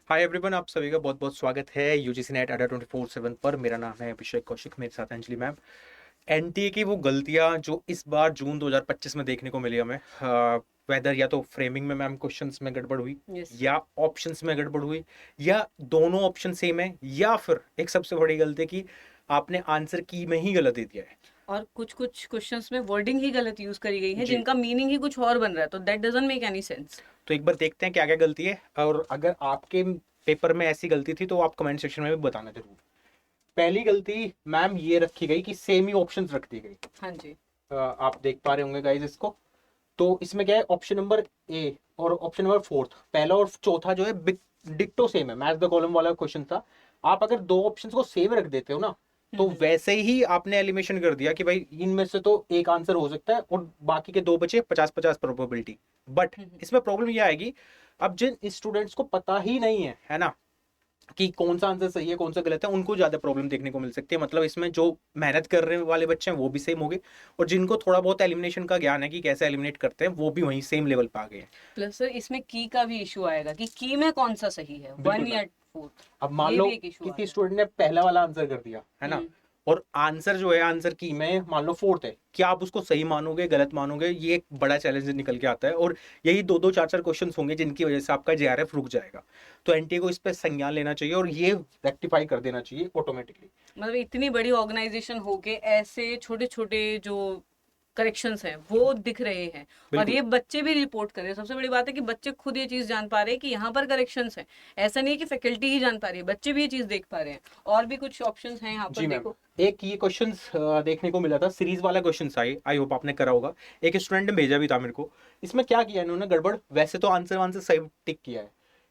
Hi everyone, आप सभी का बहुत बहुत स्वागत है यूजीसी नेट अड्डा 24/7 पर। मेरा नाम है अभिषेक कौशिक, मेरे साथ अंजलि मैम। एनटीए की वो गलतियां जो इस बार जून 2025 में देखने को मिली हमें, वेदर या तो फ्रेमिंग में मैम क्वेश्चंस में गड़बड़ हुई, यस। या ऑप्शंस में गड़बड़ हुई, या दोनों ऑप्शन सेम है, या फिर एक सबसे बड़ी गलती है कि आपने आंसर की में ही गलत दे दिया है। और कुछ कुछ क्वेश्चंस में वर्डिंग ही गलत यूज करी गई है जी, जिनका मीनिंग ही कुछ और बन रहा है, तो that doesn't make any sense. तो एक बार देखते हैं क्या क्या गलती है, और अगर आपके पेपर में ऐसी गलती थी तो आप कमेंट सेक्शन में भी बताना जरूर। पहली गलती मैम ये रखी गई कि सेम ही ऑप्शंस रख दी गई। हाँ जी। आप देख पा रहे होंगे गाइस इसको। तो इसमें क्या है, ऑप्शन नंबर ए और ऑप्शन नंबर फोर्थ, पहला और चौथा जो है डिक्टो सेम है, मैच द कॉलम वाला क्वेश्चन था। आप अगर दो ऑप्शंस को सेम रख देते हो ना, तो वैसे ही आपने एलिमिनेशन कर दिया कि भाई इनमें से तो एक आंसर हो सकता है और बाकी के दो बचे 50-50 प्रोबेबिलिटी। बट इसमें प्रॉब्लम ये आएगी, अब जिन स्टूडेंट्स को पता ही नहीं है ना, कि कौन सा आंसर सही है कौन सा गलत है, उनको ज्यादा प्रॉब्लम देखने को मिल सकती है। मतलब इसमें जो मेहनत कर रहे वाले बच्चे हैं वो भी सेम हो गए, और जिनको थोड़ा बहुत एलिमिनेशन का ज्ञान है कि कैसे एलिमिनेट करते हैं, वो भी वहीं सेम लेवल पे आ गए हैं। प्लस सर इसमें की का भी इशू आएगा कि की में कौन सा सही है, बिल्कुल वन मैम। या फोर्थ। अब मान ये लो भी एक इशू आ किसी जाएगा। स्टूडेंट ने पहला वाला आंसर कर दिया है ना, हम्म। और आंसर जो है आंसर की में मान लो फोर्थ है, क्या आप उसको सही मानोगे गलत मानोगे, ये एक बड़ा चैलेंज निकल के आता है। और यही दो दो चार चार क्वेश्चन होंगे जिनकी वजह से आपका जेआरएफ रुक जाएगा। तो एनटीए को इस पर संज्ञान लेना चाहिए और ये रेक्टिफाई कर देना चाहिए ऑटोमेटिकली। मतलब इतनी बड़ी ऑर्गेनाइजेशन होके ऐसे छोटे छोटे जो करेक्शंस हैं वो दिख रहे हैं, और बिल्कुल। ये बच्चे भी रिपोर्ट कर रहे हैं। सबसे बड़ी बात है कि बच्चे खुद ये चीज जान पा रहे हैं कि यहाँ पर करेक्शंस हैं। ऐसा नहीं है कि फैकल्टी ही जान पा रही है, बच्चे भी ये चीज देख पा रहे हैं। और भी कुछ ऑप्शंस हैं यहाँ पर, जी मैम। देखो। एक ये क्वेश्चन देखने को मिला था, सीरीज वाला क्वेश्चन आई होप आपने करा होगा। एक स्टूडेंट ने भेजा भी था मेरे को। इसमें क्या किया इन्होंने गड़बड़, वैसे तो आंसर आंसर सही टिक किया है।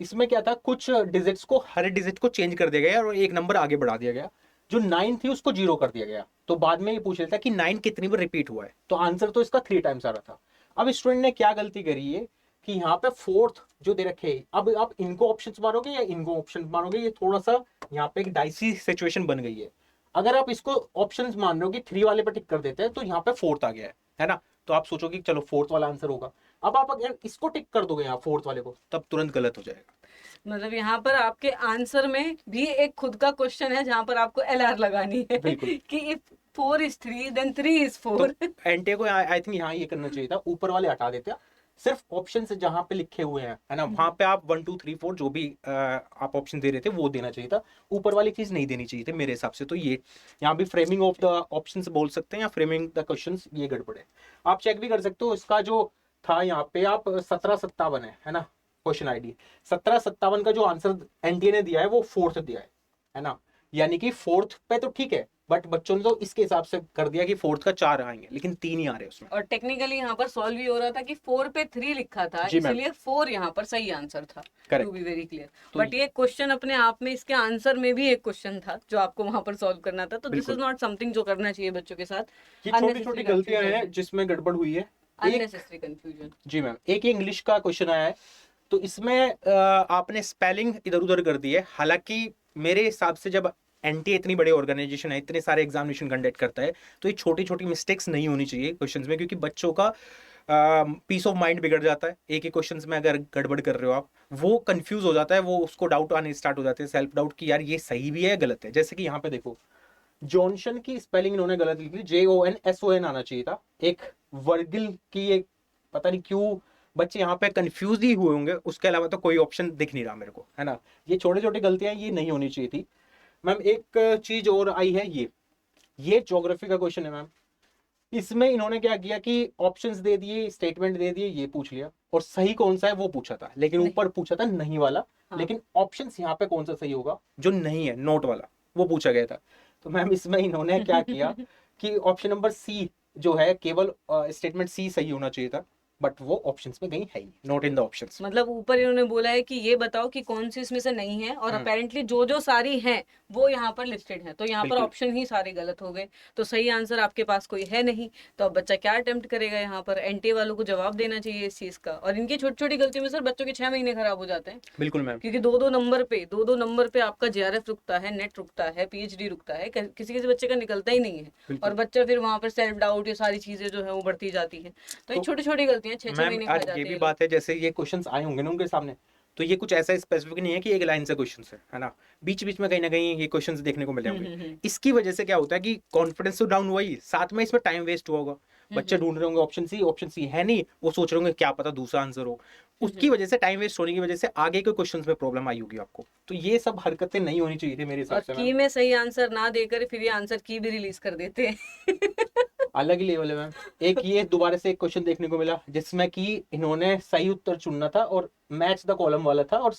इसमें क्या था, कुछ डिजिट्स को, हर डिजिट को चेंज कर दिया गया और एक नंबर आगे बढ़ा दिया गया। जो 9 थी उसको 0 कर दिया गया। तो बाद में ये पूछ रहा था कि 9 कितनी बार रिपीट हुआ है, तो आंसर तो इसका 3 टाइम्स आ रहा था। अब स्टूडेंट ने क्या गलती करी है कि यहाँ पे फोर्थ जो दे रखे है, अब आप इनको ऑप्शन मारोगे या इनको ऑप्शन मारोगे, ये थोड़ा सा यहाँ पे एक डाइसी सिचुएशन बन गई है। अगर आप इसको ऑप्शंस मान रहे हो कि 3 वाले पे टिक कर देते हैं, तो यहाँ पे फोर्थ आ गया है ना, तो आप सोचोगे कि चलो फोर्थ वाला आंसर होगा। अब आप अगर इसको टिक कर दोगे यहाँ फोर्थ वाले को, तब तुरंत गलत हो जाएगा। मतलब यहाँ पर आपके आंसर में भी एक खुद का क्वेश्चन है जहां पर आपको LR लगानी है बिल्कुल। कि इफ 4 is 3 then 3 is तो 4। एनटीए को आई थिंक यहाँ ये करना चाहिए था, ऊपर वाले हटा देते हैं, सिर्फ ऑप्शन से जहां पे लिखे हुए हैं है ना, वहां पे आप 1 2 3 4 जो भी आप ऑप्शन दे रहे थे वो देना चाहिए था। ऊपर वाली चीज नहीं देनी चाहिए थी मेरे हिसाब से। तो ये यहाँ भी फ्रेमिंग ऑफ द ऑप्शंस बोल सकते हैं, या फ्रेमिंग द क्वेश्चंस, ये गड़बड़ है। आप चेक भी कर सकते हो इसका जो था यहाँ पे, आप 1757 है ना क्वेश्चन आईडी। 1757 का जो आंसर एनटीए ने दिया है वो फोर्थ दिया है ना, यानी कि फोर्थ पे तो ठीक है, बट बच्चों ने तो इसके हिसाब से कर दिया कि फोर्थ का 4 आएंगे, लेकिन 3 ही आ रहे उसमें। और टेक्निकली यहाँ पर सॉल्व भी हो रहा था कि 4 पे 3 लिखा था, जी मैम। इसीलिए 4 यहाँ पर सही आंसर था। To be correct. Very clear. तो बट ये क्वेश्चन अपने आप में, इसके आंसर में भी एक क्वेश्चन था जो आपको वहां पर सॉल्व करना था, तो दिस इज बिल्कुल, नॉट समथिंग जो करना चाहिए बच्चों के साथ। ये छोटी छोटी अननेसेसरी गलतियां कंफ्यूजन हैं है। जिसमें गड़बड़ हुई है। एक, अननेसेसरी कंफ्यूजन। जी मैम, एक ये इंग्लिश का क्वेश्चन आया है, तो इसमें आपने स्पेलिंग इधर उधर कर दी है। हालांकि मेरे हिसाब से जब एनटीए इतनी बड़ी ऑर्गेनाइजेशन है, इतने सारे एग्जामिनेशन कंडक्ट करता है, तो ये छोटी छोटी मिस्टेक्स नहीं होनी चाहिए क्वेश्चंस में, क्योंकि बच्चों का पीस ऑफ माइंड बिगड़ जाता है। एक ही क्वेश्चंस में अगर गड़बड़ कर रहे हो आप, वो कंफ्यूज हो जाता है, वो उसको डाउट आने स्टार्ट हो जाते हैं, सेल्फ डाउट कि यार ये सही भी है गलत है। जैसे कि यहाँ पे देखो, जॉनसन की स्पेलिंग इन्होंने गलत लिखी, JONSON आना चाहिए था। एक वर्गिल की एक, पता नहीं क्यों बच्चे यहाँ पे कंफ्यूज ही हुए होंगे, उसके अलावा तो कोई ऑप्शन दिख नहीं रहा मेरे को, है ना। ये छोटे छोटे गलतियां, ये नहीं होनी चाहिए थी। मैम एक चीज और आई है, ये ज्योग्राफी का क्वेश्चन है मैम। इसमें इन्होंने क्या किया कि ऑप्शंस दे दिए, स्टेटमेंट दे दिए, ये पूछ लिया, और सही कौन सा है वो पूछा था, लेकिन नहीं। ऊपर पूछा था नहीं वाला। हाँ। लेकिन ऑप्शंस यहाँ पे कौन सा सही होगा, जो नहीं है नोट वाला, वो पूछा गया था। तो मैम इसमें इन्होंने क्या किया कि ऑप्शन नंबर सी जो है, केवल स्टेटमेंट सी सही होना चाहिए था, बट वो ऑप्शंस में कहीं है ही नॉट इन द ऑप्शंस। मतलब ऊपर इन्होंने बोला है कि ये बताओ कि कौन सी इसमें से नहीं है, और अपेरेंटली जो जो सारी हैं वो यहाँ पर लिस्टेड है, तो यहाँ पर बिल्कुल। ऑप्शन ही सारे गलत हो गए। तो सही आंसर आपके पास कोई है नहीं, तो अब बच्चा क्या अटेम्प्ट करेगा? यहाँ पर एनटीए वालों को जवाब देना चाहिए इस चीज का। और इनकी छोटी छोटी गलतियों में सर बच्चों के 6 महीने खराब हो जाते हैं, बिल्कुल मैम। क्योंकि दो दो नंबर पे आपका जेआरएफ रुकता है, नेट रुकता है, पीएचडी रुकता है, किसी किसी बच्चे का निकलता ही नहीं है। और बिल्कुल। बच्चा फिर वहां पर सेल्फ डाउट, ये सारी चीजें जो है वो बढ़ती जाती है। तो ये तो छोटी छोटी गलतियां 6 6 मैम महीने खा आज ये जाते भी हैं लोग। बात है, जैसे ये क्वेश्चंस आए होंगे ना उनके सामने, तो ये कुछ ऐसा स्पेसिफिक नहीं है कि एक लाइन से क्वेश्चन है ना, बीच बीच में कहीं ना कहीं ये क्वेश्चंस देखने को मिले होंगे। इसकी वजह से क्या होता है कि कॉन्फिडेंस तो डाउन हुआ ही, साथ में इसमें टाइम वेस्ट हुआ होगा। बच्चे ढूंढ रहे होंगे ऑप्शन सी है नहीं, वो सोच रहे होंगे क्या पता दूसरा आंसर हो, उसकी वजह से टाइम वेस्ट होने की वजह से आगे के क्वेश्चंस में प्रॉब्लम आई होगी आपको। तो ये सब हरकतें नहीं होनी चाहिए थी मेरे हिसाब और से की मैम। में सही आंसर ना देकर फिर ये आंसर की भी रिलीज कर देते हैं। अलग ही लेवल है मैम। एक ये दोबारा से एक क्वेश्चन देखने को मिला जिसमें कि इन्होंने सही उत्तर चुनना था और मैच द कॉलम वाला था, और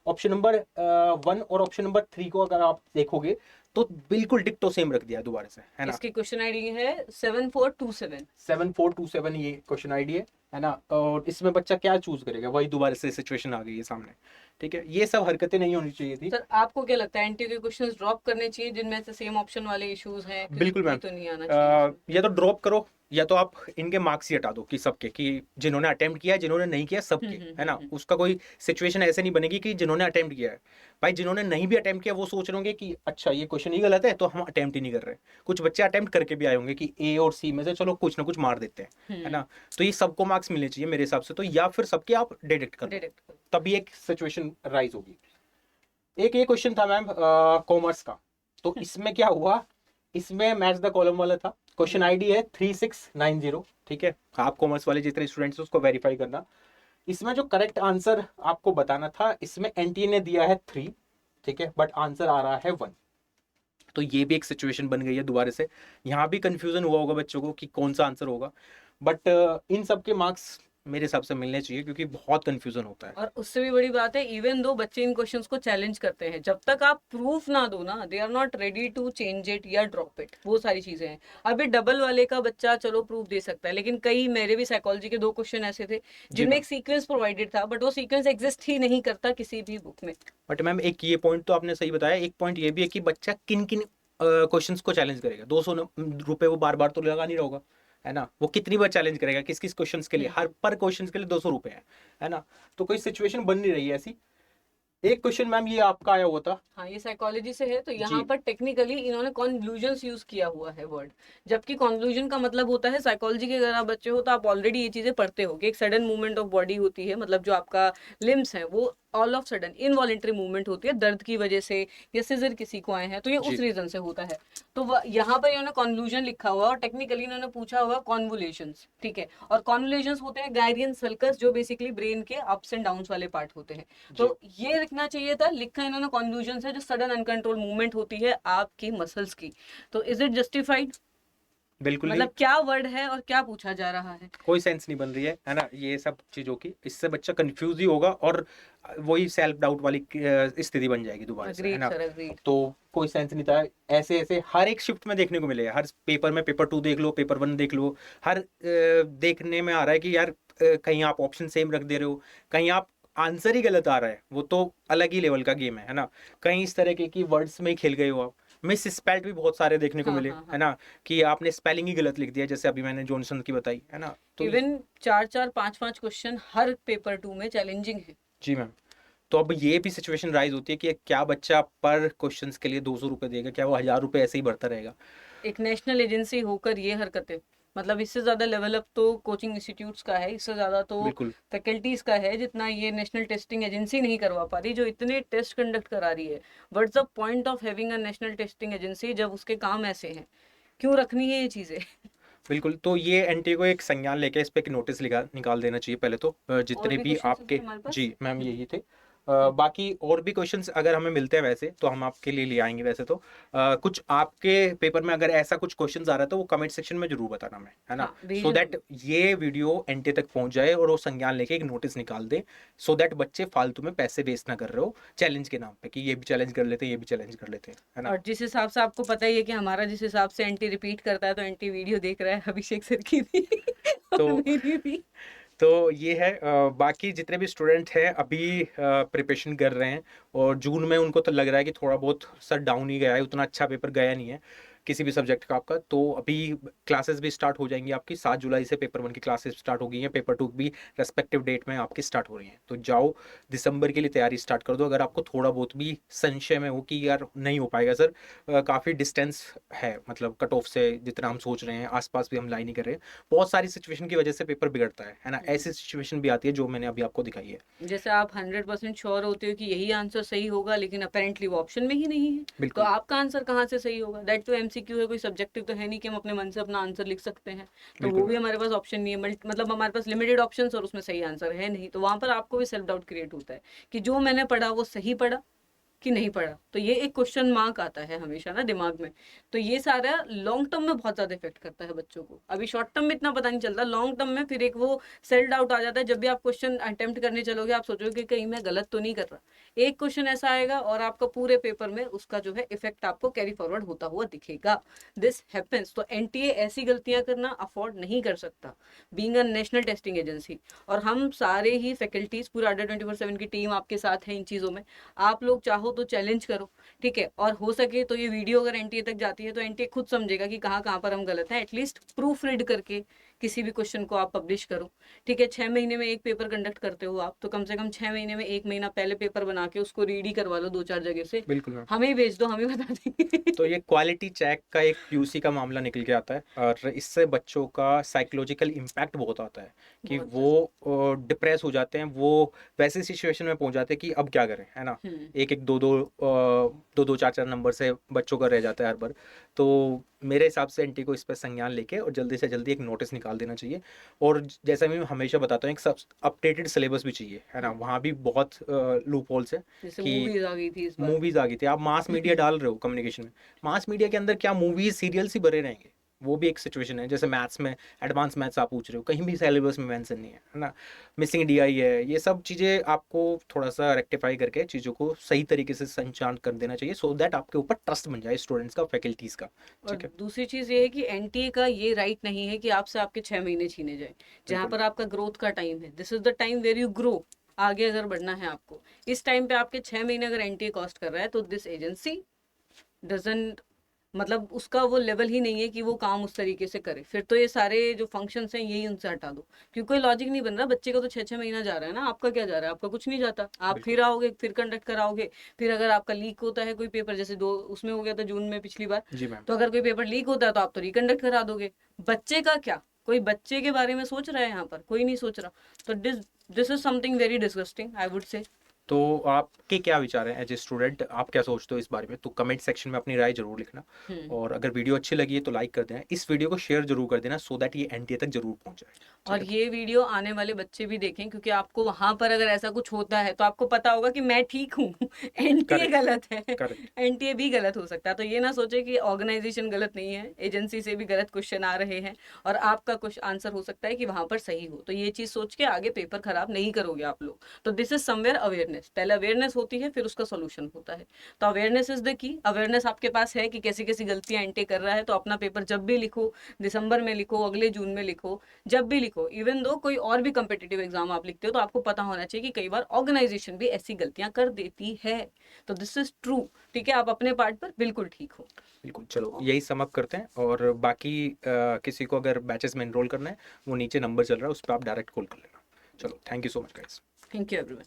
ऑप्शन नंबर 1 और ऑप्शन नंबर 3 को अगर आप देखोगे तो बिल्कुल डिक्टो सेम रख दिया दोबारा से, है ना। इसकी क्वेश्चन आईडी है 7427। 7427 ये क्वेश्चन आईडी है ना। और इसमें बच्चा क्या चूज करेगा, वही दोबारा से सिचुएशन आ गई है सामने। ठीक है, ये सब हरकतें नहीं होनी चाहिए थी। सर आपको क्या लगता है एनटीए के क्वेश्चंस ड्रॉप करने चाहिए जिनमें से सेम ऑप्शन वाले इश्यूज हैं? बिल्कुल मैम, तो नहीं आना चाहिए। या तो ड्रॉप करो या तो आप इनके मार्क्स ही हटा दो कि सबके, कि जिन्होंने अटेम्प्ट किया है जिन्होंने नहीं किया सबके, है ना। उसका कोई सिचुएशन ऐसे नहीं बनेगी कि जिन्होंने अटेम्प्ट किया है, भाई जिन्होंने नहीं भी अटेम्प्ट किया वो सोच रहे होंगे कि अच्छा ये क्वेश्चन ही गलत है तो हम अटेम्प्ट ही नहीं कर रहे। कुछ बच्चे अटेम्प्ट करके भी आए होंगे कि ए और सी में से चलो कुछ ना कुछ मार देते हैं, है ना। तो ये सबको मार्क्स मिलने चाहिए मेरे हिसाब से, तो या फिर सबके आप डिडक्ट करो, डिडक्ट करो। तभी एक सिचुएशन राइज होगी। एक ये क्वेश्चन था मैम कॉमर्स का, तो इसमें क्या हुआ, इसमें मैच द कॉलम वाला था। क्वेश्चन आईडी है 3690। ठीक है, आप कॉमर्स वाले जितने स्टूडेंट्स उसको वेरीफाई करना। इसमें जो करेक्ट आंसर आपको बताना था, इसमें एनटीए ने दिया है 3, ठीक है, बट आंसर आ रहा है 1। तो ये भी एक सिचुएशन बन गई है दोबारा से। यहाँ भी कंफ्यूजन हुआ होगा बच्चों को कि कौन सा आंसर होगा, बट इन सब के मार्क्स मेरे हिसाब से मिलने चाहिए क्योंकि बहुत कंफ्यूजन होता है। और उससे भी बड़ी बात है, इवन दो बच्चे इन क्वेश्चंस को चैलेंज करते हैं, जब तक आप प्रूफ ना दो ना, they are not ready to change it या ड्रॉप इट। वो सारी चीजें हैं। अभी डबल वाले का बच्चा चलो प्रूफ दे सकता है, लेकिन कई मेरे भी साइकोलॉजी के 2 क्वेश्चन ऐसे थे जिनमें एक सीक्वेंस प्रोवाइडेड था, बट वो सीक्वेंस एग्जिस्ट ही नहीं करता किसी भी बुक में। बट मैम एक ये पॉइंट तो आपने सही बताया, एक पॉइंट ये भी है कि बच्चा किन किन क्वेश्चंस को चैलेंज करेगा। 200 रुपए वो बार बार तो लगा नहीं रहा होगा, है ना। वो कितनी बार चैलेंज करेगा, किस किस क्वेश्चंस के लिए, हर पर क्वेश्चंस के लिए 200 रुपए है ना। तो कोई सिचुएशन बन नहीं रही है ऐसी। एक क्वेश्चन मैम ये आपका आया हुआ था। हाँ, ये साइकोलॉजी से है, तो यहाँ जी। पर टेक्निकली इन्होंने कॉन्क्लूजन्स यूज किया हुआ है वर्ड, जबकि कॉन्क्लूजन का मतलब होता है, साइकोलॉजी के अगर आप बच्चे हो तो आप ऑलरेडी ये चीजें पढ़ते हो कि एक सडन मूवमेंट ऑफ बॉडी होती है, मतलब जो आपका लिम्स है वो all of sudden involuntary movement होती है दर्द की वजह से, या सीजर किसी को आए हैं तो ये जी। उस रीजन से होता है। तो यहाँ पर इन्होंने कॉन्क्लूजन लिखा हुआ और टेक्निकली इन्होंने पूछा हुआ कॉन्वोल्यूशंस, ठीक है। और कॉन्वोल्यूशंस होते हैं गायरियन सर्कस, जो बेसिकली ब्रेन के अप्स एंड डाउन्स वाले पार्ट होते हैं। तो ये लिखना चाहिए था, लिखा इन्होंने कॉन्क्लूजन है जो सडन अनकंट्रोल मूवमेंट होती है आपकी मसल्स की। तो इज इट जस्टिफाइड? बिल्कुल मतलब क्या वर्ड है और क्या पूछा जा रहा है? कोई सेंस नहीं बन रही है ना ये सब चीजों की। इससे बच्चा कंफ्यूज ही होगा और वही सेल्फ डाउट वाली स्थिति बन जाएगी दोबारा से, है अग्रीड ना। Sir, agreed. तो कोई सेंस नहीं था। ऐसे ऐसे हर एक शिफ्ट में देखने को मिलेगा, हर पेपर में पेपर 2 देख लो, पेपर 1 देख लो, हर देखने में आ रहा है कि यार कहीं आप ऑप्शन सेम रख दे रहे हो, कहीं आप आंसर ही गलत आ रहा है, वो तो अलग ही लेवल का गेम है ना। कहीं इस तरह के की वर्ड्स में ही खेल गए हो आप। मिस स्पेल्ड भी बहुत सारे देखने को हाँ, मिले, हाँ, हाँ। है ना, कि आपने स्पेलिंग ही गलत लिख दिया, जैसे अभी मैंने जॉनसन की बताई, है ना। तो इवन 4-4 5-5 क्वेश्चन हर पेपर 2 में चैलेंजिंग है। जी मैम। तो अब ये भी सिचुएशन राइज होती है कि क्या बच्चा पर क्वेश्चंस के लिए 200 रुपए देगा, क्या वो 1000 रुपए ऐसे ही भरता रहेगा। एक नेशनल एजेंसी होकर ये हरकतें, मतलब इससे ज्यादा लेवल अप तो कोचिंग इंस्टीट्यूट्स का है, इससे ज्यादा तो बिल्कुल फैकल्टीज का है, जितना ये नेशनल टेस्टिंग एजेंसी नहीं करवा पा रही जो इतने टेस्ट कंडक्ट करा रही है। What's the point of having a national testing agency जब उसके काम ऐसे हैं? क्यों रखनी है ये चीजें? बिल्कुल। तो ये एनटीए को एक संज्ञान लेके इस पे एक नोटिस निकाल देना चाहिए पहले तो। और जितने भी भी क्वेश्चन आपके, हमारे पास? जी मैम यही थे। बाकी और भी क्वेश्चंस अगर हमें मिलते हैं वैसे तो हम आपके लिए ले आएंगे वैसे तो। कुछ आपके पेपर में अगर ऐसा कुछ क्वेश्चंस आ रहा है तो वो कमेंट सेक्शन में जरूर बताना हमें, है ना। हाँ, सो भेजना दैट ये वीडियो एनटीए तक पहुंच जाए और वो संज्ञान लेके एक नोटिस निकाल दे, सो दैट बच्चे फालतू में पैसे वेस्ट ना कर रहे हो चैलेंज के नाम पे कि ये भी चैलेंज कर लेते हैं, ये भी चैलेंज कर लेते हैं, है ना। और जिस हिसाब से आपको पता ही है कि हमारा जिस हिसाब से एंटी रिपीट करता है, तो एंटी वीडियो देख रहा है अभिषेक सर की भी और तो मेरी भी। तो ये है। बाकी जितने भी स्टूडेंट हैं अभी प्रिपरेशन कर रहे हैं और जून में उनको तो लग रहा है कि थोड़ा बहुत सर डाउन ही गया है, उतना अच्छा पेपर गया नहीं है, किसी भी सब्जेक्ट का आपका, तो अभी क्लासेस भी स्टार्ट हो जाएंगी आपकी। 7 जुलाई से पेपर 1 की क्लासेस स्टार्ट हो गई हैं, पेपर 2 भी रेस्पेक्टिव डेट में आपकी स्टार्ट हो रही हैं। तो जाओ दिसंबर के लिए तैयारी स्टार्ट कर दो। अगर आपको थोड़ा बहुत भी संशय में हो कि यार नहीं हो पाएगा सर, काफ़ी डिस्टेंस है मतलब कट ऑफ से जितना हम सोच रहे हैं, आसपास भी हम लाई नहीं कर रहे हैं, बहुत सारी सिचुएशन की वजह से पेपर बिगड़ता है ना। ऐसी सिचुएशन भी आती है जो मैंने अभी आपको दिखाई है। जैसे आप 100% श्योर होते हो कि यही आंसर सही होगा, लेकिन अपेरेंटली वो ऑप्शन में ही नहीं है, तो बिल्कुल आपका आंसर कहाँ से सही होगा? दैट तो एमसीक्यू है, कोई सब्जेक्टिव तो है नहीं कि हम अपने मन से अपना आंसर लिख सकते हैं। तो वो बिल्कुल भी हमारे पास ऑप्शन नहीं है, मतलब हमारे पास लिमिटेड ऑप्शंस और उसमें सही आंसर है नहीं, तो वहां पर आपको भी सेल्फ डाउट क्रिएट होता है कि जो मैंने पढ़ा वो सही पढ़ा कि नहीं पढ़ा। तो ये एक क्वेश्चन मार्क आता है हमेशा ना दिमाग में। तो ये सारा लॉन्ग टर्म में बहुत ज्यादा इफेक्ट करता है बच्चों को। अभी शॉर्ट टर्म में इतना पता नहीं चलता, लॉन्ग टर्म में फिर एक वो सेल्फ डाउट आ जाता है। जब भी आप क्वेश्चन अटेम्प्ट करने चलोगे, आप सोचोगे कि कहीं मैं गलत तो नहीं कर रहा। एक क्वेश्चन ऐसा आएगा और आपका पूरे पेपर में उसका जो है इफेक्ट आपको कैरी फॉरवर्ड होता हुआ दिखेगा। This happens. तो एनटीए ऐसी गलतियां करना अफोर्ड नहीं कर सकता, being a national testing agency. और हम सारे ही फैकल्टीज, पूरा अड्डा 24/7 की टीम आपके साथ है इन चीजों में। आप लोग चाहो तो चैलेंज करो, ठीक है, और हो सके तो ये वीडियो अगर एनटीए तक जाती है तो एनटीए खुद समझेगा कि कहाँ कहाँ पर हम गलत हैं। एटलीस्ट प्रूफ रीड करके किसी भी क्वेश्चन को आप पब्लिश करो, ठीक है। 6 महीने में एक पेपर कंडक्ट करते हो आप, तो कम से कम 6 महीने में 1 महीना पहले पेपर बना के उसको रीड ही करवा लो 2-4 जगह से। बिल्कुल मैम। हमें ही भेज दो, हम ही बता देंगे। तो ये क्वालिटी चेक का एक क्यूसी का मामला निकल के आता है, और इससे बच्चों का साइकोलॉजिकल इम्पैक्ट बहुत आता है कि बहुत वो डिप्रेस हो जाते हैं, वो वैसी सिचुएशन में पहुंच जाते हैं कि अब क्या करें, है ना। एक एक दो दो 4-4 नंबर से बच्चों का रह जाता है हर बार। तो मेरे हिसाब से एनटी को इस पर संज्ञान लेके और जल्दी से जल्दी एक नोटिस निकाल देना चाहिए। और जैसा मैं हमेशा बताता हूँ, एक सब अपडेटेड सिलेबस भी चाहिए, है ना। वहाँ भी बहुत लूप होल्स है जैसे कि मूवीज आ गई थी इस बार। मूवीज आ गई थी। आप मास मीडिया डाल रहे हो कम्युनिकेशन में, मास मीडिया के अंदर क्या मूवीज सीरियल्स ही भरे रहेंगे, वो भी एक सिचुएशन है। जैसे मैथ्स में एडवांस मैथ्स आप पूछ रहे हो, कहीं भी सिलेबस में मेंशन नहीं है ना। मिसिंग डीआई है, ये सब चीज़ें आपको थोड़ा सा रेक्टिफाई करके चीज़ों को सही तरीके से संचालन कर देना चाहिए, सो दैट आपके ऊपर ट्रस्ट बन जाए स्टूडेंट्स का, फैकल्टीज का। और ठीक है, दूसरी चीज ये है कि एनटीए का ये राइट नहीं है कि आपसे आपके 6 महीने छीने जाए। जहां बिल्कुल पर आपका ग्रोथ का टाइम है, this is the time where you grow. आगे अगर बढ़ना है आपको, इस टाइम पे आपके 6 महीने अगर एनटीए कॉस्ट कर रहा है, तो दिस एजेंसी डजंट, मतलब उसका वो लेवल ही नहीं है कि वो काम उस तरीके से करे। फिर तो ये सारे जो फंक्शंस हैं यही उनसे हटा दो, क्योंकि कोई लॉजिक नहीं बन रहा। बच्चे का तो 6-6 महीना जा रहा है ना, आपका क्या जा रहा है? आपका कुछ नहीं जाता। आप बिल्कुल फिर आओगे, फिर कंडक्ट कराओगे, फिर अगर आपका लीक होता है कोई पेपर, जैसे दो उसमें हो गया था जून में पिछली बार, जी मैम। तो अगर कोई पेपर लीक होता है तो आप तो रिकंडक्ट करा दोगे। बच्चे का क्या? कोई बच्चे के बारे में सोच रहा है यहाँ पर? कोई नहीं सोच रहा। तो this this is something very disgusting, I would say. तो आपके क्या विचार हैं एज ए स्टूडेंट, आप क्या सोचते हो इस बारे में? तो कमेंट सेक्शन में अपनी राय जरूर लिखना। और अगर वीडियो अच्छी लगी है तो लाइक कर देना, इस वीडियो को शेयर जरूर कर देना, सो दैट ये एनटीए तक जरूर पहुंच जाए। ठीक और है, ये वीडियो आने वाले बच्चे भी देखें, क्योंकि आपको वहां पर अगर ऐसा कुछ होता है तो आपको पता होगा कि मैं ठीक हूँ। एनटीए करेक्ट गलत है, करेक्ट। एनटीए भी गलत हो सकता है। तो ये ना सोचे कि ऑर्गेनाइजेशन गलत नहीं है, एजेंसी से भी गलत क्वेश्चन आ रहे हैं और आपका कुछ आंसर हो सकता है कि वहां पर सही हो। तो ये चीज सोच के आगे पेपर खराब नहीं करोगे आप लोग। तो दिस इज समवेयर अवेयरनेस। पहले अवेयरनेस होती है, फिर उसका सोल्यूशन होता है। तो awareness is the key. Awareness आपके पास है कि कैसी कैसी गलतियां एनटीए कर रहा है, तो अपना पेपर जब भी लिखो, दिसंबर में लिखो, अगले जून में लिखो, जब भी लिखो, इवन दो कोई और भी कम्पिटिटिव एग्जाम आप लिखते हो, तो आपको पता होना चाहिए कि कई बार ऑर्गेनाइजेशन भी ऐसी गलतियां कर देती है। तो दिस इज ट्रू, ठीक है। आप अपने पार्ट पर बिल्कुल ठीक हो। बिल्कुल। चलो यही सम अप करते हैं, और बाकी किसी को अगर बैचेस में एनरोल करना है, वो नीचे नंबर चल रहा है, उस पर आप डायरेक्ट कॉल कर लेना। चलो, thank you so much guys. Thank you everyone.